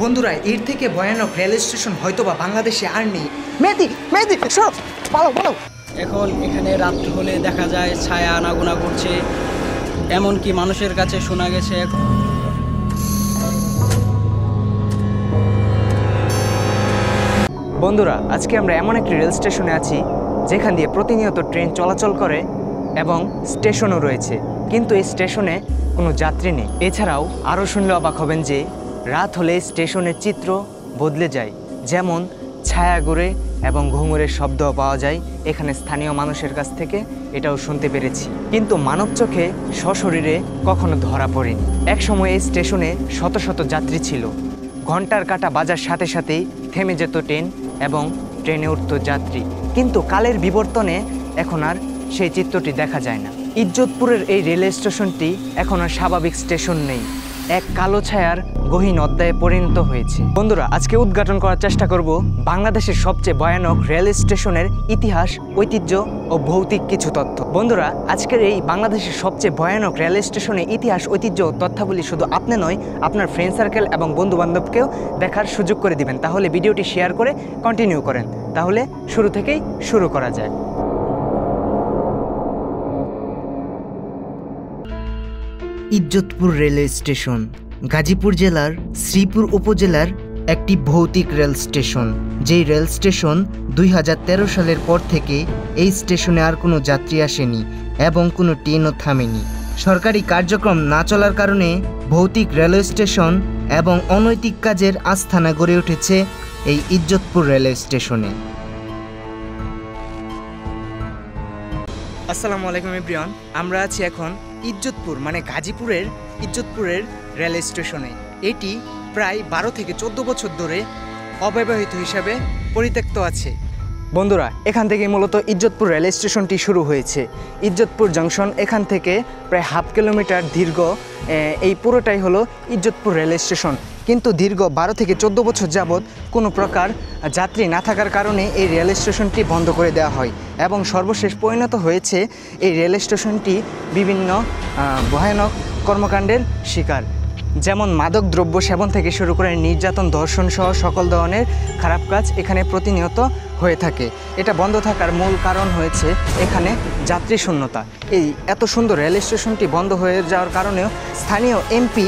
বন্ধুরা, এর থেকে ভয়ানক রেল স্টেশন হয়তোবা বাংলাদেশে আর নেই। মেহেদি মেহেদি সব পালাও পালাও। এখন এখানে রাত্র হলে দেখা যায় ছায়া আনাগোনা করছে, এমনকি মানুষের কাছে শোনা গেছে বন্ধুরা, আজকে আমরা এমন একটি রেল স্টেশনে আছি যেখান দিয়ে প্রতিনিয়ত ট্রেন চলাচল করে এবং স্টেশনও রয়েছে, কিন্তু এই স্টেশনে কোনো যাত্রী নেই। এছাড়াও আরও শুনলে অবাক হবেন যে রাত হলে স্টেশনের চিত্র বদলে যায়, যেমন ছায়া ঘুরে এবং ঘুঙুরের শব্দও পাওয়া যায়। এখানে স্থানীয় মানুষের কাছ থেকে এটাও শুনতে পেরেছি, কিন্তু মানব চোখে সশরীরে কখনো ধরা পড়েনি। একসময় এই স্টেশনে শত শত যাত্রী ছিল। ঘন্টার কাঁটা বাজার সাথে সাথেই থেমে যেত ট্রেন এবং ট্রেনে উঠত যাত্রী, কিন্তু কালের বিবর্তনে এখন আর সেই চিত্রটি দেখা যায় না। ইজ্জতপুরের এই রেল স্টেশনটি এখন আর স্বাভাবিক স্টেশন নেই, এক কালো ছায়ার গহীন অধ্যায়ে পরিণত হয়েছে। বন্ধুরা, আজকে উদ্ঘাটন করার চেষ্টা করব বাংলাদেশের সবচেয়ে ভয়ানক রেল স্টেশনের ইতিহাস, ঐতিহ্য ও ভৌতিক কিছু তথ্য। বন্ধুরা, আজকের এই বাংলাদেশের সবচেয়ে ভয়ানক রেল স্টেশনের ইতিহাস, ঐতিহ্য ও তথ্যাবলী শুধু আপনি নয়, আপনার ফ্রেন্ড সার্কেল এবং বন্ধু বান্ধবকেও দেখার সুযোগ করে দিবেন। তাহলে ভিডিওটি শেয়ার করে কন্টিনিউ করেন। তাহলে শুরু থেকেই শুরু করা যায়। ইজ্জতপুর রেলওয়ে স্টেশন গাজীপুর জেলার শ্রীপুর উপজেলার একটি ভৌতিক রেল স্টেশন। যেই রেল স্টেশন 2013 সালের পর থেকে এই স্টেশনে আর কোনো যাত্রী আসেনি এবং কোনো ট্রেনও থামেনি। সরকারি কার্যক্রম না চলার কারণে ভৌতিক রেলওয়ে স্টেশন এবং অনৈতিক কাজের আস্থানা গড়ে উঠেছে এই ইজ্জতপুর রেলওয়ে স্টেশনে। আসসালামু আলাইকুম এভরিওয়ান, আমরা আছি এখন ইজ্জতপুর মানে গাজীপুরের ইজ্জতপুরের রেল স্টেশনে। এটি প্রায় 12 থেকে 14 বছর ধরে অব্যবহৃত হিসাবে পরিত্যক্ত আছে। বন্ধুরা, এখান থেকে মূলত ইজ্জতপুর রেল স্টেশনটি শুরু হয়েছে। ইজ্জতপুর জংশন এখান থেকে প্রায় হাফ কিলোমিটার দীর্ঘ এই পুরোটাই হলো ইজ্জতপুর রেল স্টেশন, কিন্তু দীর্ঘ 12 থেকে 14 বছর যাবৎ কোনো প্রকার যাত্রী না থাকার কারণে এই রেল স্টেশনটি বন্ধ করে দেওয়া হয় এবং সর্বশেষ পরিণত হয়েছে এই রেল স্টেশনটি বিভিন্ন ভয়ানক কর্মকাণ্ডের শিকার, যেমন মাদক দ্রব্য সেবন থেকে শুরু করে নির্যাতন, ধর্ষণ সহ সকল ধরনের খারাপ কাজ এখানে প্রতিনিয়ত হয়ে থাকে। এটা বন্ধ থাকার মূল কারণ হয়েছে এখানে যাত্রী শূন্যতা। এই এত সুন্দর রেল স্টেশনটি বন্ধ হয়ে যাওয়ার কারণেও স্থানীয় এমপি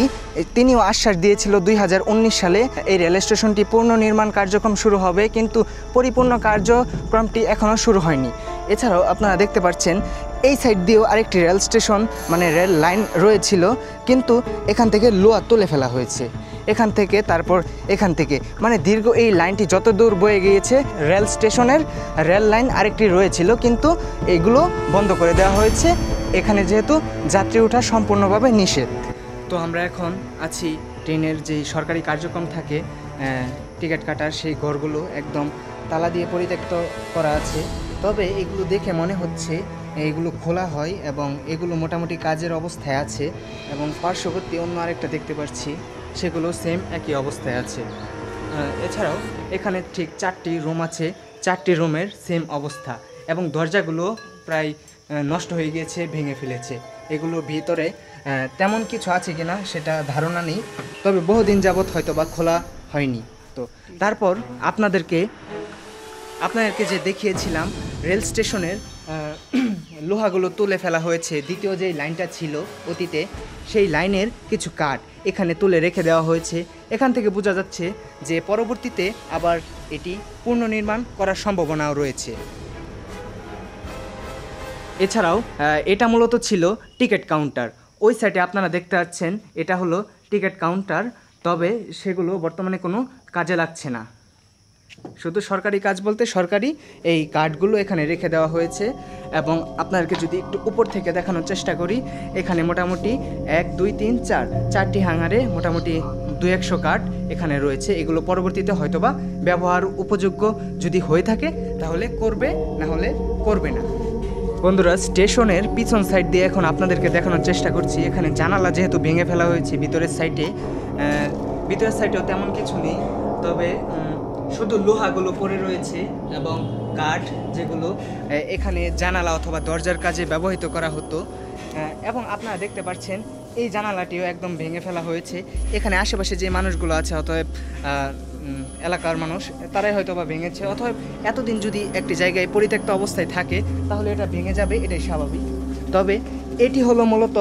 তিনিও আশ্বাস দিয়েছিল 2019 সালে এই রেল স্টেশনটি পুনর্নির্মাণ কার্যক্রম শুরু হবে, কিন্তু পরিপূর্ণ কার্যক্রমটি এখনও শুরু হয়নি। এছাড়াও আপনারা দেখতে পাচ্ছেন এই সাইড দিয়েও আরেকটি রেল স্টেশন মানে রেল লাইন রয়েছিল, কিন্তু এখান থেকে লোহা তুলে ফেলা হয়েছে। এখান থেকে তারপর এখান থেকে মানে দীর্ঘ এই লাইনটি যত দূর বয়ে গিয়েছে, রেল স্টেশনের রেল লাইন আরেকটি রয়েছিল, কিন্তু এগুলো বন্ধ করে দেওয়া হয়েছে এখানে যেহেতু যাত্রী ওঠা সম্পূর্ণভাবে নিষেধ। তো আমরা এখন আছি ট্রেনের যে সরকারি কার্যক্রম থাকে টিকিট কাটার, সেই ঘরগুলো একদম তালা দিয়ে পরিত্যক্ত করা আছে। তবে এগুলো দেখে মনে হচ্ছে এগুলো খোলা হয় এবং এগুলো মোটামুটি কাজের অবস্থায় আছে, এবং পার্শ্ববর্তী অন্য আরেকটা দেখতে পাচ্ছি সেগুলো সেম একই অবস্থায় আছে। এছাড়াও এখানে ঠিক 4টি রুম আছে, 4টি রুমের সেম অবস্থা, এবং দরজাগুলো প্রায় নষ্ট হয়ে গিয়েছে, ভেঙে ফেলেছে। এগুলো ভিতরে তেমন কিছু আছে কিনা সেটা ধারণা নেই, তবে বহুদিন যাবৎ হয়তো বা খোলা হয়নি। তো তারপর আপনাদেরকে যে দেখিয়েছিলাম রেল স্টেশনের লোহাগুলো তুলে ফেলা হয়েছে, দ্বিতীয় যেই লাইনটা ছিল অতীতে, সেই লাইনের কিছু কাঠ এখানে তুলে রেখে দেওয়া হয়েছে। এখান থেকে বোঝা যাচ্ছে যে পরবর্তীতে আবার এটি পুনর্নির্মাণ করার সম্ভাবনাও রয়েছে। এছাড়াও এটা মূলত ছিল টিকিট কাউন্টার। ওই সাইডে আপনারা দেখতে পাচ্ছেন এটা হলো টিকিট কাউন্টার, তবে সেগুলো বর্তমানে কোনো কাজে লাগছে না। শুধু সরকারি কাজ বলতে সরকারি এই কার্ডগুলো এখানে রেখে দেওয়া হয়েছে। এবং আপনাদেরকে যদি একটু উপর থেকে দেখানোর চেষ্টা করি, এখানে মোটামুটি 1 2 3 4 4টি হ্যাঙ্গারে মোটামুটি 200 কার্ড এখানে রয়েছে। এগুলো পরবর্তীতে হয়তোবা ব্যবহার উপযোগ্য যদি হয়ে থাকে তাহলে করবে, না হলে করবে না। বন্ধুরা, স্টেশনের পিছন সাইড দিয়ে এখন আপনাদেরকে দেখানোর চেষ্টা করছি। এখানে জানালা যেহেতু ভেঙে ফেলা হয়েছে, ভিতরের সাইডেও তেমন কিছু নেই, তবে শুধু লোহাগুলো পড়ে রয়েছে এবং কাঠ যেগুলো এখানে জানালা অথবা দরজার কাজে ব্যবহৃত করা হতো। এবং আপনারা দেখতে পাচ্ছেন এই জানালাটিও একদম ভেঙে ফেলা হয়েছে। এখানে আশেপাশে যে মানুষগুলো আছে, অতএব এলাকার মানুষ, তারাই হয়তো বা ভেঙেছে। অতএব এতদিন যদি একটি জায়গায় পরিত্যক্ত অবস্থায় থাকে তাহলে এটা ভেঙে যাবে, এটাই স্বাভাবিক। তবে এটি হলো মূলত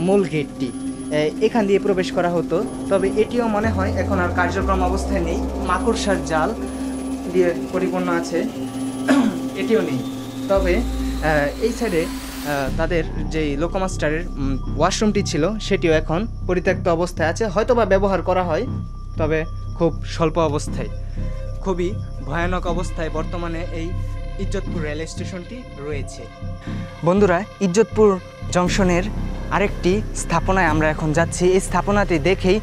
মূল গেটটি, এখান দিয়ে প্রবেশ করা হতো। তবে এটিও মনে হয় এখন আর কার্যক্রম অবস্থায় নেই, মাকড়সার জাল দিয়ে পরিপূর্ণ আছে, এটিও নেই। তবে এই সাইডে তাদের যেই লোকোমাস্টারের ওয়াশরুমটি ছিল সেটিও এখন পরিত্যক্ত অবস্থায় আছে, হয়তো বা ব্যবহার করা হয়, তবে খুব স্বল্প অবস্থায়। খুবই ভয়ানক অবস্থায় বর্তমানে এই ইজ্জতপুর রেল স্টেশনটি রয়েছে। বন্ধুরা, ইজ্জতপুর জংশনের আরেকটি স্থাপনায় আমরা এখন যাচ্ছি। এই স্থাপনাটি দেখেই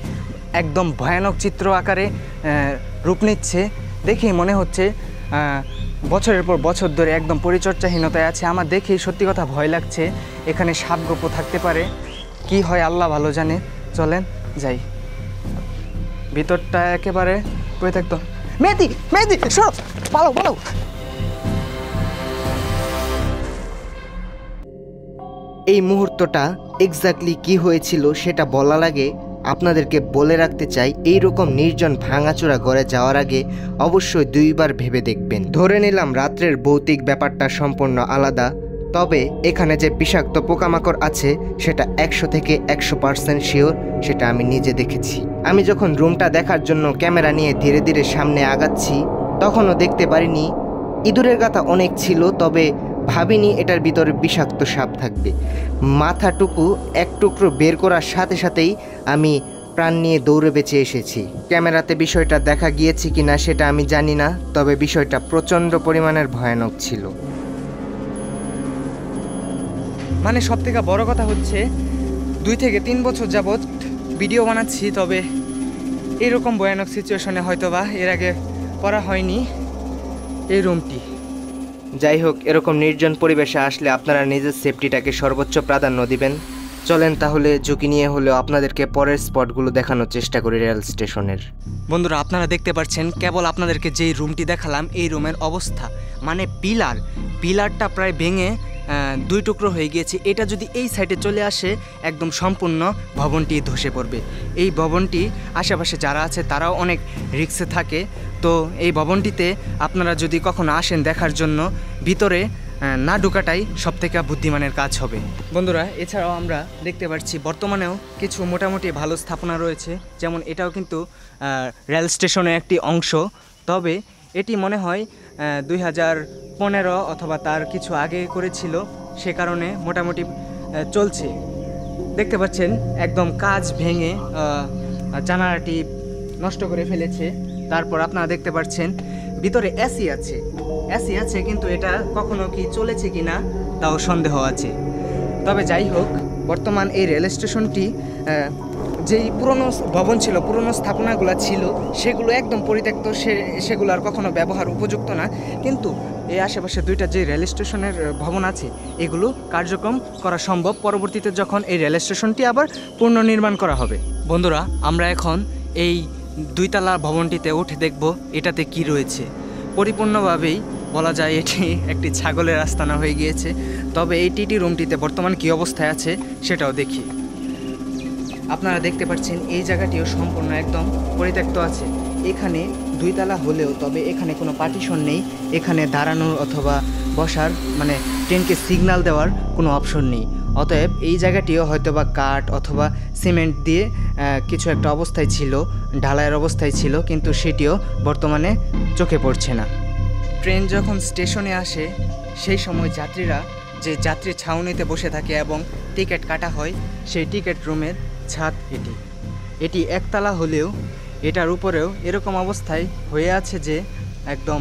একদম ভয়ানক চিত্র আকারে রূপ নিচ্ছে। দেখেই মনে হচ্ছে বছরের পর বছর ধরে একদম পরিচর্যাহীনতায় আছে। আমার দেখেই সত্যি কথা ভয় লাগছে, এখানে সাপগোপও থাকতে পারে, কি হয় আল্লাহ ভালো জানে। চলেন যাই, ভিতরটা একেবারে পরিত্যক্ত। মেহেদি, মেহেদি, সব পালো পালো। এই মুহূর্তটা এক্স্যাক্টলি কি হয়েছিল সেটা বলার আগে আপনাদেরকে বলে রাখতে চাই, এই রকম নির্জন ভাঙাচোরা ঘরে যাওয়ার আগে অবশ্যই দুইবার ভেবে দেখবেন। ধরে নিলাম রাত্রের ভৌতিক ব্যাপারটা সম্পূর্ণ আলাদা, তবে এখানে যে বিষাক্ত পোকামাকড় আছে সেটা 100 থেকে 100% শিওর, সেটা আমি নিজে দেখেছি। আমি যখন রুমটা দেখার জন্য ক্যামেরা নিয়ে ধীরে ধীরে সামনে আগাচ্ছি তখনও দেখতে পারিনি। ইঁদুরের গাথা অনেক ছিল, তবে ভাবিনি এটার ভিতরে বিষাক্ত সাপ থাকবে। মাথাটুকু এক টুকরো বের করার সাথে সাথেই আমি প্রাণ নিয়ে দৌড়ে বেঁচে এসেছি। ক্যামেরাতে বিষয়টা দেখা গিয়েছে কিনা সেটা আমি জানি না, তবে বিষয়টা প্রচণ্ড পরিমাণের ভয়ানক ছিল। মানে সব থেকে বড় কথা হচ্ছে 2 থেকে 3 বছর যাবৎ ভিডিও বানাচ্ছি, তবে এরকম ভয়ানক সিচুয়েশনে হয়তো বা এর আগে করা হয়নি এই রুমটি। যাই হোক, এরকম নির্জন পরিবেশে আসলে আপনারা নিজের সেফটিটাকে সর্বোচ্চ প্রাধান্য দিবেন। চলেন তাহলে ঝুঁকি নিয়ে হলেও আপনাদেরকে পরের স্পটগুলো দেখানোর চেষ্টা করি রেল স্টেশনের। বন্ধুরা, আপনারা দেখতে পাচ্ছেন কেবল আপনাদেরকে যেই রুমটি দেখালাম এই রুমের অবস্থা, মানে পিলারটা প্রায় ভেঙে 2 টুকরো হয়ে গিয়েছে। এটা যদি এই সাইডে চলে আসে একদম সম্পূর্ণ ভবনটি ধসে পড়বে। এই ভবনটি আশেপাশে যারা আছে তারাও অনেক রিস্কে থাকে, তো এই ভবনটিতে আপনারা যদি কখনো আসেন দেখার জন্য ভিতরে না ঢোকাটাই সবথেকে বুদ্ধিমানের কাজ হবে। বন্ধুরা, এছাড়াও আমরা দেখতে পাচ্ছি বর্তমানেও কিছু মোটামুটি ভালো স্থাপনা রয়েছে, যেমন এটাও কিন্তু রেল স্টেশনের একটি অংশ। তবে এটি মনে হয় 2015 অথবা তার কিছু আগে করেছিল, সে কারণে মোটামুটি চলছে। দেখতে পাচ্ছেন একদম কাজ ভেঙে জানালাটি নষ্ট করে ফেলেছে। তারপর আপনারা দেখতে পাচ্ছেন ভিতরে এসি আছে, কিন্তু এটা কখনো কি চলেছে কি না তাও সন্দেহ আছে। তবে যাই হোক, বর্তমান এই রেল স্টেশনটি যেই পুরনো ভবন ছিল, পুরনো স্থাপনাগুলো ছিল, সেগুলো একদম পরিত্যক্ত, সেগুলো আর কখনো ব্যবহার উপযুক্ত না। কিন্তু এই আশেপাশে 2টা যে রেল স্টেশনের ভবন আছে এগুলো কার্যক্রম করা সম্ভব পরবর্তীতে যখন এই রেল স্টেশনটি আবার পুনর্নির্মাণ করা হবে। বন্ধুরা, আমরা এখন এই 2 তলা ভবনটিতে উঠে দেখব এটাতে কি রয়েছে। পরিপূর্ণভাবেই বলা যায় এটি একটি ছাগলের আস্তানা হয়ে গিয়েছে। তবে এই টিটি রুমটিতে বর্তমান কী অবস্থায় আছে সেটাও দেখি। আপনারা দেখতে পাচ্ছেন এই জায়গাটিও সম্পূর্ণ একদম পরিত্যক্ত আছে। এখানে 2 তলা হলেও তবে এখানে কোনো পার্টিশন নেই, এখানে দাঁড়ানোর অথবা বসার মানে ট্রেনকে সিগন্যাল দেওয়ার কোনো অপশন নেই। অতএব এই জায়গাটিও হয়তো বা কাঠ অথবা সিমেন্ট দিয়ে কিছু একটা অবস্থায় ছিল, ঢালাইয়ের অবস্থায় ছিল, কিন্তু সেটিও বর্তমানে চোখে পড়ছে না। ট্রেন যখন স্টেশনে আসে সেই সময় যাত্রীরা যে যাত্রী ছাউনিতে বসে থাকে এবং টিকিট কাটা হয়, সেই টিকিট রুমের ছাদ এটি 1 তলা হলেও এটার উপরেও এরকম অবস্থায় হয়ে আছে যে একদম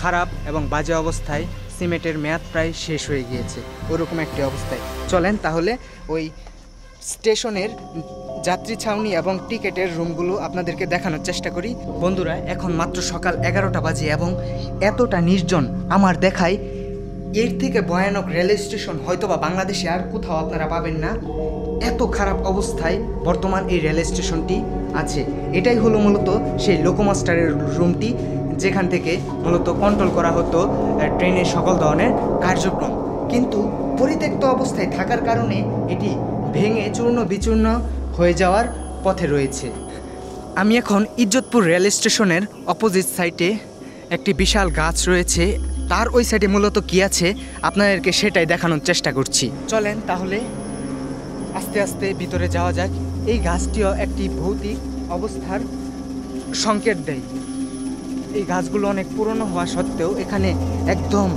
খারাপ এবং বাজে অবস্থায়, সিমেন্টের মেয়াদ প্রায় শেষ হয়ে গিয়েছে, ওরকম একটি অবস্থায়। চলেন তাহলে ওই স্টেশনের যাত্রী ছাউনি এবং টিকিটের রুমগুলো আপনাদেরকে দেখানোর চেষ্টা করি। বন্ধুরা, এখন মাত্র সকাল 11টা বাজে এবং এতটা নির্জন আমার দেখায় এর থেকে ভয়ানক রেল স্টেশন হয়তোবা বাংলাদেশে আর কোথাও আপনারা পাবেন না। এত খারাপ অবস্থায় বর্তমান এই রেল স্টেশনটি আছে। এটাই হলো মূলত সেই লোকোমাস্টারের রুমটি, যেখান থেকে মূলত কন্ট্রোল করা হতো ট্রেনের সকল ধরনের কার্যক্রম। কিন্তু পরিত্যক্ত অবস্থায় থাকার কারণে এটি ভেঙে চূর্ণ বিচূর্ণ হয়ে যাওয়ার পথে রয়েছে। আমি এখন ইজ্জতপুর রেল স্টেশনের অপোজিট সাইডে একটি বিশাল গাছ রয়েছে, তার ওই সাইডে মূলত কী আছে আপনাদেরকে সেটাই দেখানোর চেষ্টা করছি। চলেন তাহলে আস্তে আস্তে ভিতরে যাওয়া যাক। এই গাছটিও একটি ভৌতিক অবস্থার সংকেত দেয়। এই গাছগুলো অনেক পুরনো হওয়া সত্ত্বেও এখানে একদম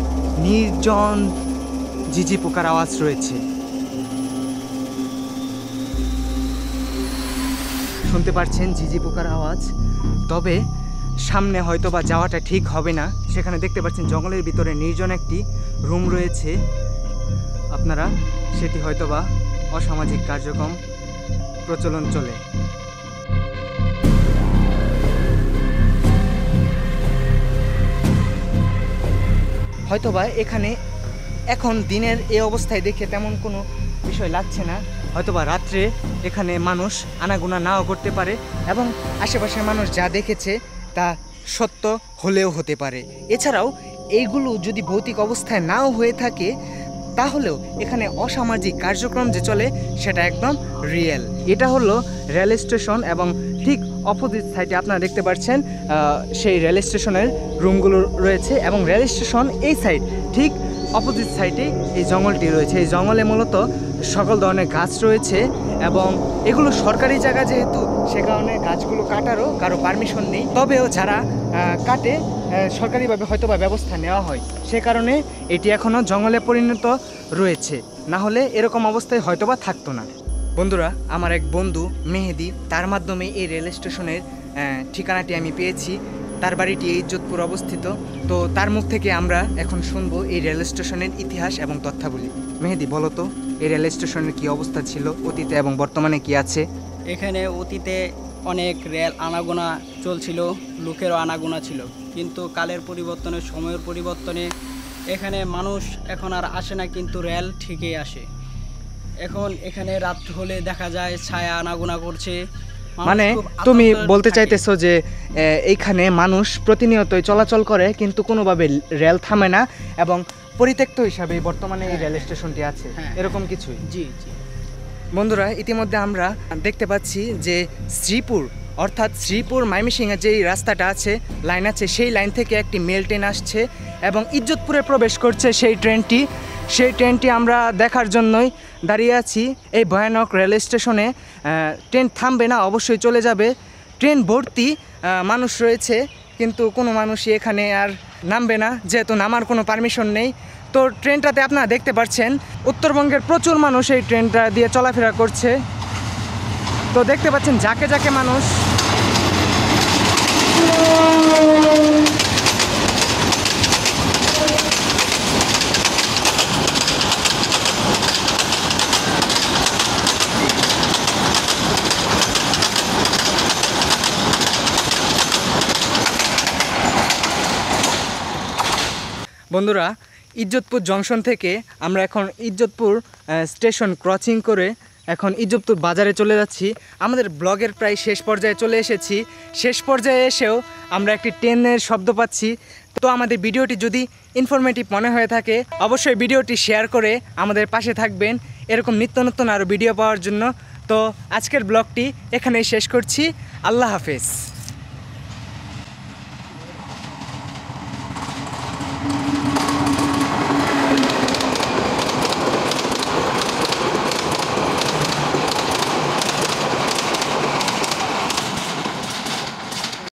নির্জন ঝিঝি পোকার আওয়াজ রয়েছে। শুনতে পাচ্ছেন ঝিঝি পোকার আওয়াজ। তবে সামনে হয়তো বা যাওয়াটা ঠিক হবে না। সেখানে দেখতে পাচ্ছেন জঙ্গলের ভিতরে নির্জন একটি রুম রয়েছে। আপনারা সেটি হয়তো বা অসামাজিক কার্যক্রম প্রচলন চলে। হয়তোবা এখানে এখন দিনের এই অবস্থায় দেখে তেমন কোনো বিষয় লাগছে না। হয়তোবা রাত্রে এখানে মানুষ আনাগোনা নাও করতে পারে এবং আশেপাশের মানুষ যা দেখেছে তা সত্য হলেও হতে পারে। এছাড়াও এইগুলো যদি ভৌতিক অবস্থায় নাও হয়ে থাকে তাহলেও এখানে অসামাজিক কার্যক্রম যে চলে সেটা একদম রিয়েল। এটা হলো রেল স্টেশন এবং ঠিক অপোজিট সাইডে আপনারা দেখতে পাচ্ছেন সেই রেল স্টেশনের রুমগুলো রয়েছে এবং রেল স্টেশন এই সাইড ঠিক অপোজিট সাইডে এই জঙ্গলটি রয়েছে। এই জঙ্গলে মূলত সকল ধরনের গাছ রয়েছে এবং এগুলো সরকারি জায়গা যেহেতু সে কারণে গাছগুলো কাটারও কারো পারমিশন নেই। তবেও যারা কাটে সরকারিভাবে হয়তো বা ব্যবস্থা নেওয়া হয়, সে কারণে এটি এখনও জঙ্গলে পরিণত রয়েছে, না হলে এরকম অবস্থায় হয়তো বা থাকতো না। বন্ধুরা, আমার এক বন্ধু মেহেদি, তার মাধ্যমে এই রেল স্টেশনের ঠিকানাটি আমি পেয়েছি। তার বাড়িটি ইজ্জতপুর অবস্থিত। তো তার মুখ থেকে আমরা এখন শুনবো এই রেল স্টেশনের ইতিহাস এবং তথ্যাবলী। মেহেদি, বলো তো এই রেল স্টেশনের কী অবস্থা ছিল অতীতে এবং বর্তমানে কি আছে? এখানে অতীতে অনেক রেল আনাগোনা চলছিল, লোকেরও আনাগোনা ছিল, কিন্তু কালের পরিবর্তনে, সময়ের পরিবর্তনে এখানে মানুষ এখন আর আসে না, কিন্তু রেল ঠিকই আসে। এখন এখানে রাত্র হলে দেখা যায় ছায়া আনাগোনা করছে। মানে তুমি বলতে চাইতেছো যে এইখানে মানুষ প্রতিনিয়তই চলাচল করে কিন্তু কোনোভাবে রেল থামে না এবং পরিত্যক্ত হিসাবে বর্তমানে এই রেল স্টেশনটি আছে, এরকম কিছুই? জি জি। বন্ধুরা, ইতিমধ্যে আমরা দেখতে পাচ্ছি যে শ্রীপুর অর্থাৎ শ্রীপুর ময়মনসিংহের যেই রাস্তাটা আছে, লাইন আছে, সেই লাইন থেকে একটি মেল ট্রেন আসছে এবং ইজ্জতপুরে প্রবেশ করছে সেই ট্রেনটি আমরা দেখার জন্যই দাঁড়িয়ে আছি। এই ভয়ানক রেল স্টেশনে ট্রেন থামবে না, অবশ্যই চলে যাবে। ট্রেন ভর্তি মানুষ রয়েছে কিন্তু কোনো মানুষই এখানে আর নামবে না, যেহেতু নামার কোনো পারমিশন নেই। তো ট্রেনটাতে আপনারা দেখতে পাচ্ছেন উত্তরবঙ্গের প্রচুর মানুষ এই ট্রেনটা দিয়ে চলাফেরা করছে। তো দেখতে পাচ্ছেন যাকে যাকে মানুষ। বন্ধুরা, ইজ্জতপুর জংশন থেকে আমরা এখন ইজ্জতপুর স্টেশন ক্রসিং করে এখন ইজ্জতপুর বাজারে চলে যাচ্ছি। আমাদের ব্লগের প্রায় শেষ পর্যায়ে চলে এসেছি। শেষ পর্যায়ে এসেও আমরা একটি ট্রেনের শব্দ পাচ্ছি। তো আমাদের ভিডিওটি যদি ইনফরমেটিভ মনে হয়ে থাকে অবশ্যই ভিডিওটি শেয়ার করে আমাদের পাশে থাকবেন এরকম নিত্য নতুন আরও ভিডিও পাওয়ার জন্য। তো আজকের ব্লগটি এখানেই শেষ করছি। আল্লাহ হাফেজ।